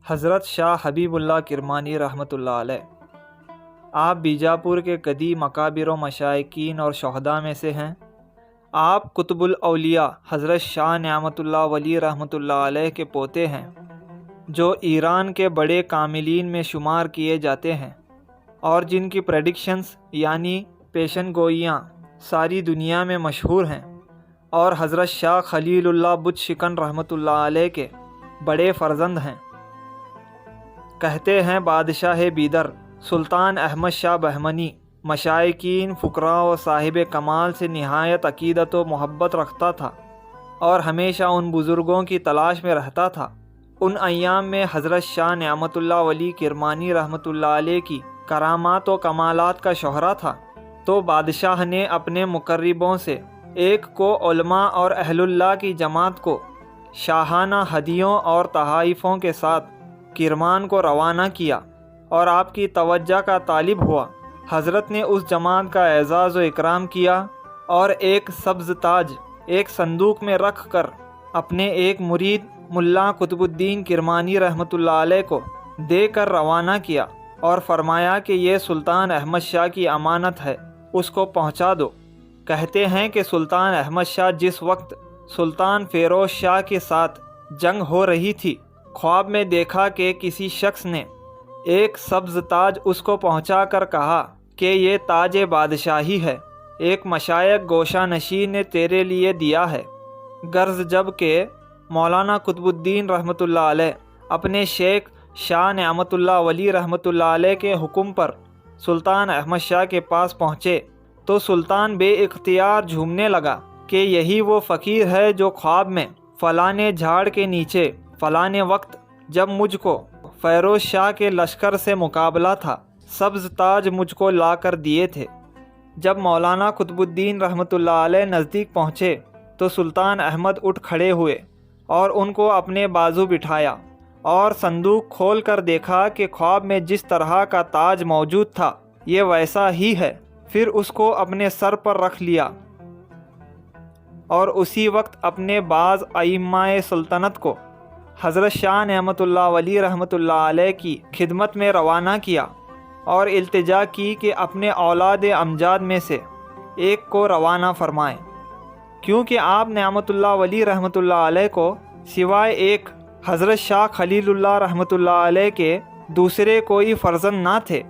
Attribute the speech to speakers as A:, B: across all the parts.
A: حضرت شاہ حبیب اللہ کرمانی رحمۃ اللہ علیہ، آپ بیجاپور کے قدیم اکابر و مشائقین اور شہداء میں سے ہیں۔ آپ قطب الاولیاء حضرت شاہ نعمت اللہ ولی رحمۃ اللہ علیہ کے پوتے ہیں، جو ایران کے بڑے کاملین میں شمار کیے جاتے ہیں اور جن کی پریڈکشنز یعنی پیشن گوئیاں ساری دنیا میں مشہور ہیں، اور حضرت شاہ خلیل اللہ بت شکن رحمۃ اللہ علیہ کے بڑے فرزند ہیں۔ کہتے ہیں بادشاہ بیدر سلطان احمد شاہ بہمنی مشائقین، فقراء و صاحب کمال سے نہایت عقیدت و محبت رکھتا تھا اور ہمیشہ ان بزرگوں کی تلاش میں رہتا تھا۔ ان ایام میں حضرت شاہ نعمت اللہ ولی کرمانی رحمۃ اللہ علیہ کی کرامات و کمالات کا شہرہ تھا، تو بادشاہ نے اپنے مقربوں سے ایک کو علماء اور اہل اللہ کی جماعت کو شاہانہ ہدیوں اور تحائفوں کے ساتھ کرمان کو روانہ کیا اور آپ کی توجہ کا طالب ہوا۔ حضرت نے اس جماعت کا اعزاز و اکرام کیا اور ایک سبز تاج ایک صندوق میں رکھ کر اپنے ایک مرید ملا قطب الدین کرمانی رحمۃ اللہ علیہ کو دے کر روانہ کیا اور فرمایا کہ یہ سلطان احمد شاہ کی امانت ہے، اس کو پہنچا دو۔ کہتے ہیں کہ سلطان احمد شاہ جس وقت سلطان فیروز شاہ کے ساتھ جنگ ہو رہی تھی، خواب میں دیکھا کہ کسی شخص نے ایک سبز تاج اس کو پہنچا کر کہا کہ یہ تاج بادشاہی ہے، ایک مشائق گوشہ نشین نے تیرے لیے دیا ہے۔ غرض جب کہ مولانا قطب الدین رحمۃ اللہ علیہ اپنے شیخ شاہ نعمت اللہ ولی رحمۃ اللہ علیہ کے حکم پر سلطان احمد شاہ کے پاس پہنچے تو سلطان بے اختیار جھومنے لگا کہ یہی وہ فقیر ہے جو خواب میں فلاں جھاڑ کے نیچے فلاں وقت جب مجھ کو فیروز شاہ کے لشکر سے مقابلہ تھا، سبز تاج مجھ کو لا کر دیے تھے۔ جب مولانا قطب الدین رحمۃ اللہ علیہ نزدیک پہنچے تو سلطان احمد اٹھ کھڑے ہوئے اور ان کو اپنے بازو بٹھایا اور صندوق کھول کر دیکھا کہ خواب میں جس طرح کا تاج موجود تھا یہ ویسا ہی ہے۔ پھر اس کو اپنے سر پر رکھ لیا اور اسی وقت اپنے بعض ائمہ سلطنت کو حضرت شاہ نعمت اللہ ولی رحمۃ اللہ علیہ کی خدمت میں روانہ کیا اور التجا کی کہ اپنے اولاد امجاد میں سے ایک کو روانہ فرمائیں، کیونکہ آپ نعمت اللہ ولی رحمۃ اللہ علیہ کو سوائے ایک حضرت شاہ خلیل اللہ رحمۃ اللہ علیہ کے دوسرے کوئی فرزند نہ تھے۔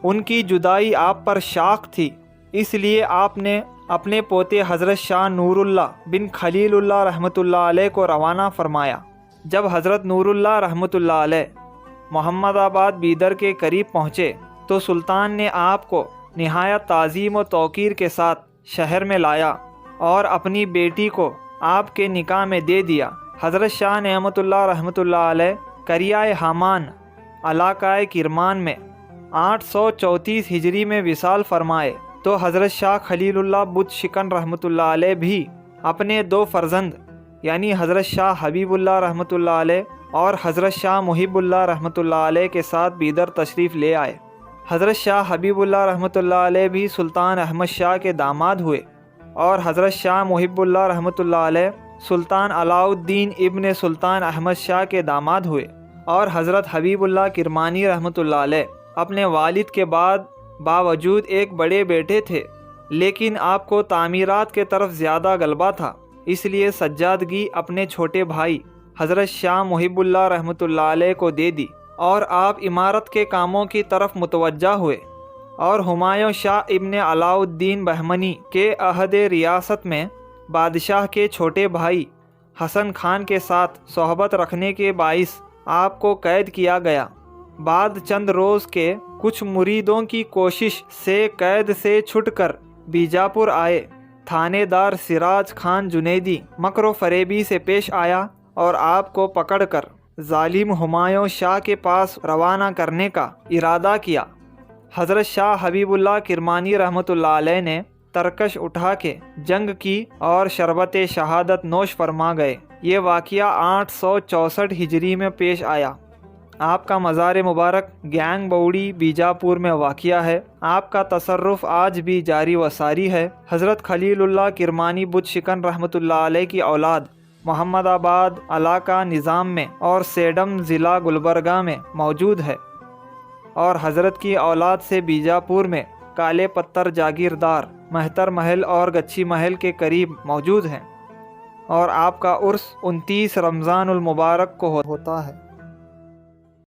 A: ان کی جدائی آپ پر شاق تھی، اس لیے آپ نے اپنے پوتے حضرت شاہ نور اللہ بن خلیل اللہ رحمۃ اللہ علیہ کو روانہ فرمایا۔ جب حضرت نور اللہ رحمۃ اللہ علیہ محمد آباد بیدر کے قریب پہنچے تو سلطان نے آپ کو نہایت تعظیم و توقیر کے ساتھ شہر میں لایا اور اپنی بیٹی کو آپ کے نکاح میں دے دیا۔ حضرت شاہ نعمت اللہ رحمۃ اللہ علیہ قریہ حامان علاقہ کرمان میں 834 ہجری میں وصال فرمائے تو حضرت شاہ خلیل اللہ بت شکن رحمۃ اللہ علیہ بھی اپنے دو فرزند یعنی حضرت شاہ حبیب اللہ رحمۃ اللہ علیہ اور حضرت شاہ محب اللہ رحمۃ اللہ علیہ کے ساتھ بیدر تشریف لے آئے۔ حضرت شاہ حبیب اللہ رحمۃ اللہ علیہ بھی سلطان احمد شاہ کے داماد ہوئے اور حضرت شاہ محب اللہ رحمۃ اللہ علیہ سلطان علاء الدین ابن سلطان احمد شاہ کے داماد ہوئے، اور حضرت حبیب اللہ کرمانی رحمۃ اللہ علیہ اپنے والد کے بعد باوجود ایک بڑے بیٹے تھے، لیکن آپ کو تعمیرات کے طرف زیادہ غلبہ تھا، اس لیے سجادگی اپنے چھوٹے بھائی حضرت شاہ محب اللہ رحمۃ اللہ علیہ کو دے دی اور آپ عمارت کے کاموں کی طرف متوجہ ہوئے، اور ہمایوں شاہ ابن علاء الدین بہمنی کے عہد ریاست میں بادشاہ کے چھوٹے بھائی حسن خان کے ساتھ صحبت رکھنے کے باعث آپ کو قید کیا گیا۔ بعد چند روز کے کچھ مریدوں کی کوشش سے قید سے چھٹ کر بیجاپور آئے۔ تھانے دار سراج خان جنیدی مکر و فریبی سے پیش آیا اور آپ کو پکڑ کر ظالم ہمایوں شاہ کے پاس روانہ کرنے کا ارادہ کیا۔ حضرت شاہ حبیب اللہ کرمانی رحمۃ اللہ علیہ نے ترکش اٹھا کے جنگ کی اور شربت شہادت نوش فرما گئے۔ یہ واقعہ 864 ہجری میں پیش آیا۔ آپ کا مزار مبارک گیانگ بوڑی بیجاپور میں واقع ہے۔ آپ کا تصرف آج بھی جاری و ساری ہے۔ حضرت خلیل اللہ کرمانی بت شکن رحمۃ اللہ علیہ کی اولاد محمد آباد علاقہ نظام میں اور سیڈم ضلع گلبرگہ میں موجود ہے، اور حضرت کی اولاد سے بیجاپور میں کالے پتھر جاگیردار مہتر محل اور گچھی محل کے قریب موجود ہیں، اور آپ کا عرس 29 رمضان المبارک کو ہوتا ہے۔